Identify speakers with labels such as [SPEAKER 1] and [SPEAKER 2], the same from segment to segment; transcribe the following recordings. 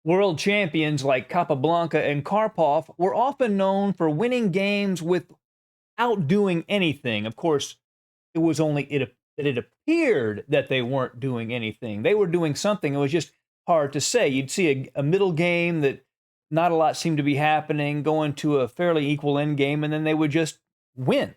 [SPEAKER 1] World champions like Capablanca and Karpov were often known for winning games without doing anything. Of course, it was only that it appeared that they weren't doing anything. They were doing something. It was just hard to say. You'd see a middle game that not a lot seemed to be happening, going to a fairly equal end game, and then they would just win.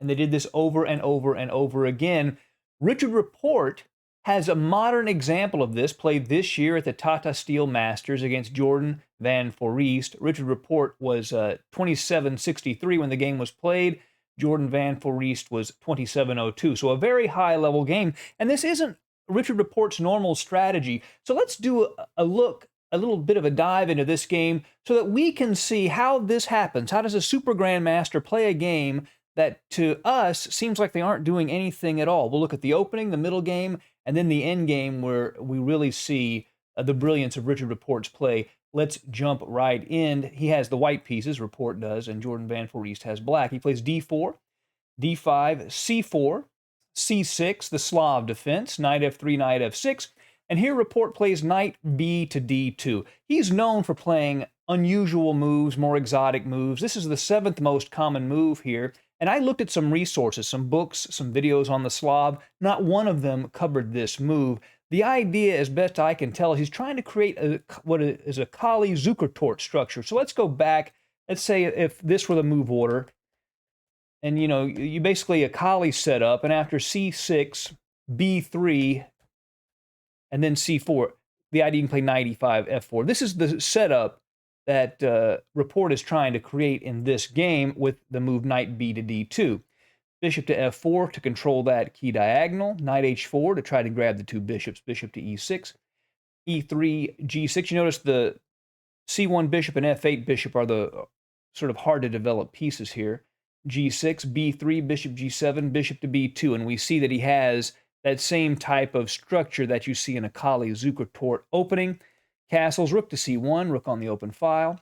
[SPEAKER 1] And they did this over and over and over again. Richard Rapport has a modern example of this, played this year at the Tata Steel Masters against Jordan Van Foreest. Richard Rapport was 27-63 when the game was played. Jordan Van Foreest was 27-02. So a very high level game. And this isn't Richard Rapport's normal strategy. So let's do a little bit of a dive into this game so that we can see how this happens. How does a super grandmaster play a game that to us seems like they aren't doing anything at all? We'll look at the opening, the middle game, and then the end game where we really see the brilliance of Richard Rapport's play. Let's jump right in. He has the white pieces, Rapport does, and Jordan Van Foreest has black. He plays d4, d5, c4, c6, the Slav defense, knight f3, knight f6, and here Rapport plays knight b to d2. He's known for playing unusual moves, more exotic moves. This is the 7th most common move here. And I looked at some resources, some books, some videos on the Slav. Not one of them covered this move. The idea, as best I can tell, is he's trying to create what is a Kali Zukertort structure. So let's go back. Let's say if this were the move order, and you basically a Kali setup, and after c6, b3, and then c4, the idea you can play knight e5, f4. This is the setup that Rapport is trying to create in this game with the move knight b to d2. Bishop to f4 to control that key diagonal. Knight h4 to try to grab the two bishops. Bishop to e6. e3, g6. You notice the c1 bishop and f8 bishop are the sort of hard to develop pieces here. g6, b3, bishop g7, bishop to b2. And we see that he has that same type of structure that you see in a Kali Zukertort opening. Castles, rook to c1, rook on the open file,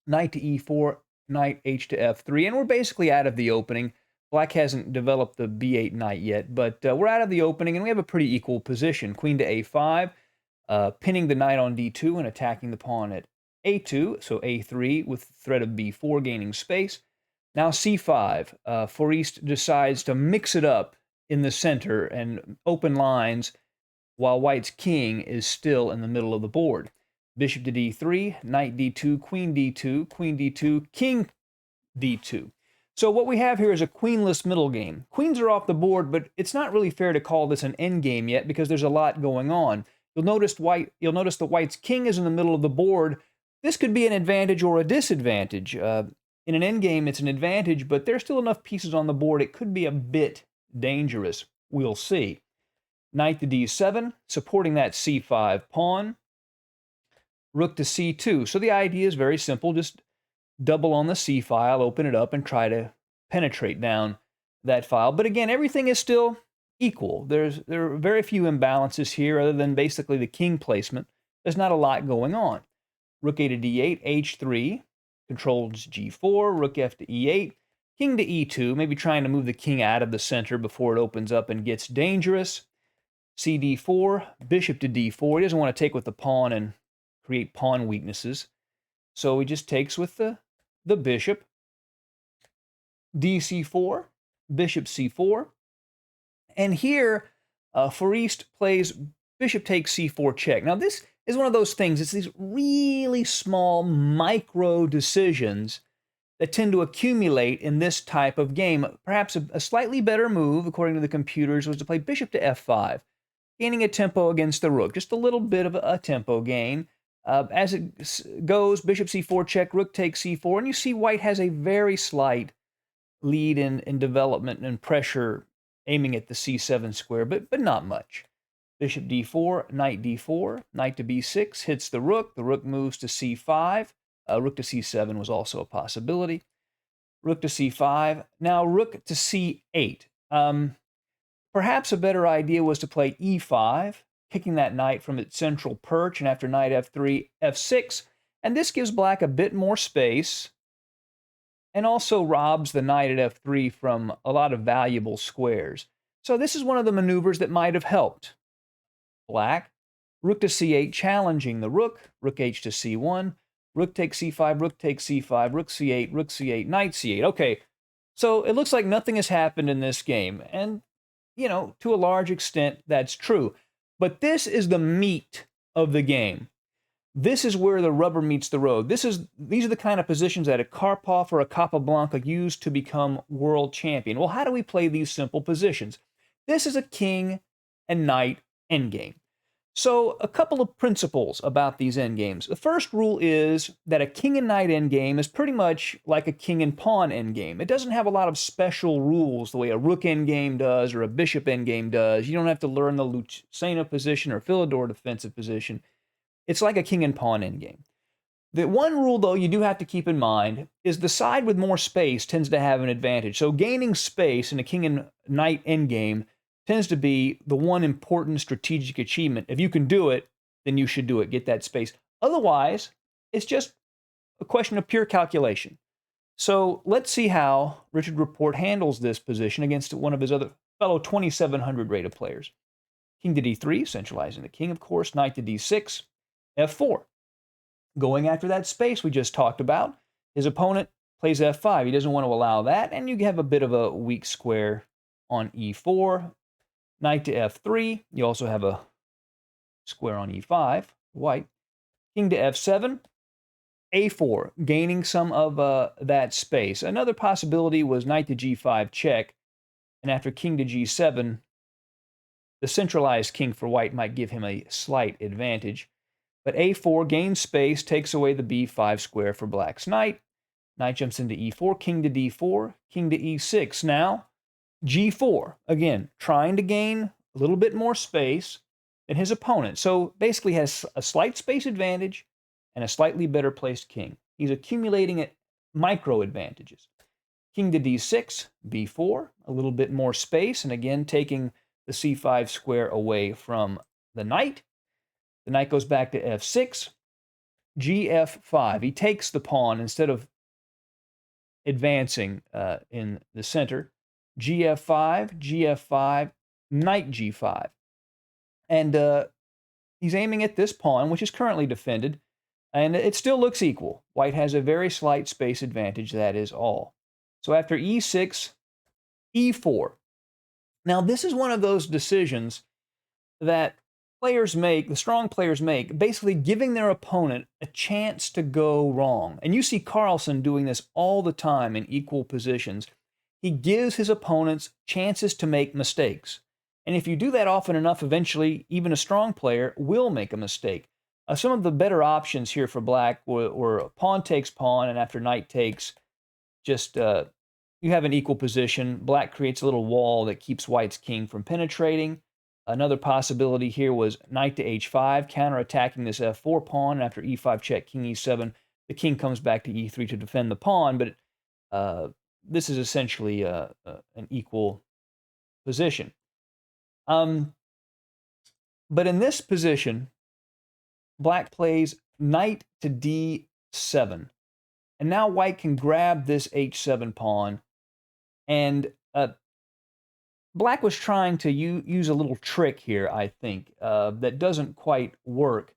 [SPEAKER 1] knight to e4, knight h to f3, and we're basically out of the opening. Black hasn't developed the b8 knight yet, but we're out of the opening, and we have a pretty equal position. Queen to a5, pinning the knight on d2 and attacking the pawn at a2, so a3 with threat of b4 gaining space. Now c5, Foreest decides to mix it up in the center and open lines while White's king is still in the middle of the board. Bishop to d3, knight d2, queen d2, queen d2, king d2. So what we have here is a queenless middle game. Queens are off the board, but it's not really fair to call this an end game yet because there's a lot going on. You'll notice that White's king is in the middle of the board. This could be an advantage or a disadvantage. In an end game, it's an advantage, but there's still enough pieces on the board. It could be a bit dangerous. We'll see. Knight to d7, supporting that c5 pawn. Rook to c2. So the idea is very simple. Just double on the c file, open it up, and try to penetrate down that file. But again, everything is still equal. There are very few imbalances here other than basically the king placement. There's not a lot going on. Rook a to d8, h3, controls g4, rook f to e8, king to e2, maybe trying to move the king out of the center before it opens up and gets dangerous. cd4, bishop to d4. He doesn't want to take with the pawn and create pawn weaknesses. So he just takes with the bishop. dc4, bishop c4. And here, Foreest plays bishop takes c4 check. Now this is one of those things. It's these really small micro decisions that tend to accumulate in this type of game. Perhaps a slightly better move, according to the computers, was to play bishop to f5. Gaining a tempo against the rook, just a little bit of a tempo gain. As it goes, bishop c4 check, rook takes c4, and you see White has a very slight lead in development and pressure aiming at the c7 square, but not much. Bishop d4, knight d4, knight to b6, hits the rook moves to c5, rook to c7 was also a possibility. Rook to c5, now rook to c8. Perhaps a better idea was to play e5, kicking that knight from its central perch, and after knight f3, f6, and this gives black a bit more space, and also robs the knight at f3 from a lot of valuable squares. So this is one of the maneuvers that might have helped black. Rook to c8, challenging the rook. Rook h to c1. Rook takes c5, rook takes c5, rook c8, knight c8. Okay, so it looks like nothing has happened in this game. And, you know, to a large extent, that's true. But this is the meat of the game. This is where the rubber meets the road. These are the kind of positions that a Karpov or a Capablanca used to become world champion. Well, how do we play these simple positions? This is a king and knight endgame. So a couple of principles about these endgames. The first rule is that a king and knight endgame is pretty much like a king and pawn endgame. It doesn't have a lot of special rules the way a rook endgame does or a bishop endgame does. You don't have to learn the Lucena position or Philidor defensive position. It's like a king and pawn endgame. The one rule, though, you do have to keep in mind is the side with more space tends to have an advantage. So gaining space in a king and knight endgame tends to be the one important strategic achievement. If you can do it, then you should do it. Get that space. Otherwise, it's just a question of pure calculation. So let's see how Richard Rapport handles this position against one of his other fellow 2,700 rated players. King to d3, centralizing the king, of course. Knight to d6. f4. Going after that space we just talked about, his opponent plays f5. He doesn't want to allow that, and you have a bit of a weak square on e4. Knight to f3. You also have a square on e5, white. King to f7. a4, gaining some of that space. Another possibility was knight to g5 check, and after king to g7, the centralized king for white might give him a slight advantage. But a4 gains space, takes away the b5 square for black's knight. Knight jumps into e4, king to d4, king to e6. Now, g4, again, trying to gain a little bit more space than his opponent. So basically has a slight space advantage and a slightly better placed king. He's accumulating micro advantages. King to d6, b4, a little bit more space, and again taking the c5 square away from the knight. The knight goes back to f6, gf5. He takes the pawn instead of advancing in the center. gf5, gf5, knight g5. And he's aiming at this pawn, which is currently defended, and it still looks equal. White has a very slight space advantage, that is all. So after e6, e4. Now, this is one of those decisions that players make, the strong players make, basically giving their opponent a chance to go wrong. And you see Carlsen doing this all the time in equal positions. He gives his opponents chances to make mistakes. And if you do that often enough, eventually even a strong player will make a mistake. Some of the better options here for black were pawn takes pawn, and after knight takes, just you have an equal position. Black creates a little wall that keeps white's king from penetrating. Another possibility here was knight to h5, counterattacking this f4 pawn. After e5 check, king e7, the king comes back to e3 to defend the pawn, but this is essentially an equal position. But in this position, black plays knight to d7. And now white can grab this h7 pawn, and black was trying to use a little trick here, I think, that doesn't quite work.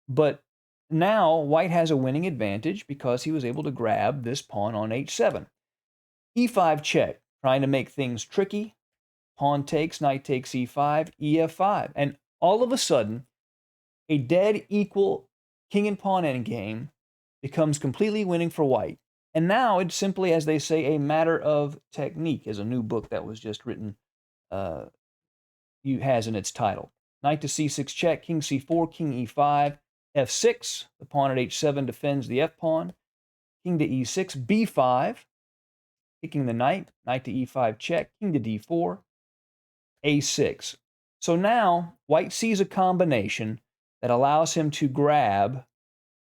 [SPEAKER 1] But now white has a winning advantage because he was able to grab this pawn on h7. e5 check, trying to make things tricky. Pawn takes, knight takes e5, ef5. And all of a sudden, a dead equal king and pawn endgame becomes completely winning for white. And now it's simply, as they say, a matter of technique, as a new book that was just written has in its title. Knight to c6 check, king c4, king e5, f6. The pawn at h7 defends the f-pawn. King to e6, b5, kicking the knight. Knight to e5 check, king to d4, a6. So now white sees a combination that allows him to grab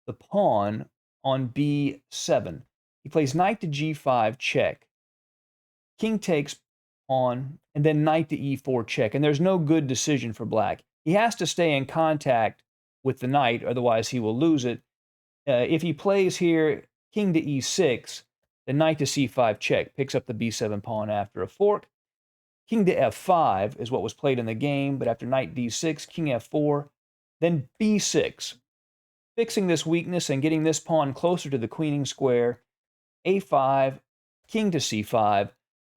[SPEAKER 1] the pawn on b7. He plays knight to g5 check. King takes pawn, and then knight to e4 check. And there's no good decision for black. He has to stay in contact with the knight, otherwise he will lose it. If he plays here king to e6, then knight to c5 check, picks up the b7 pawn after a fork. King to f5 is what was played in the game, but after knight d6, king f4, Then b6, fixing this weakness and getting this pawn closer to the queening square. a5, king to c5.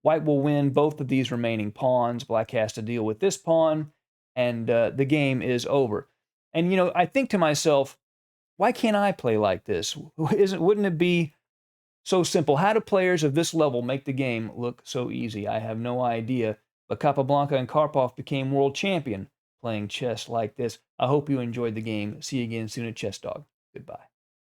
[SPEAKER 1] White will win both of these remaining pawns. Black has to deal with this pawn, and the game is over. And, you know, I think to myself, why can't I play like this? Wouldn't it be so simple? How do players of this level make the game look so easy? I have no idea. But Capablanca and Karpov became world champion playing chess like this. I hope you enjoyed the game. See you again soon at Chess Dog. Goodbye.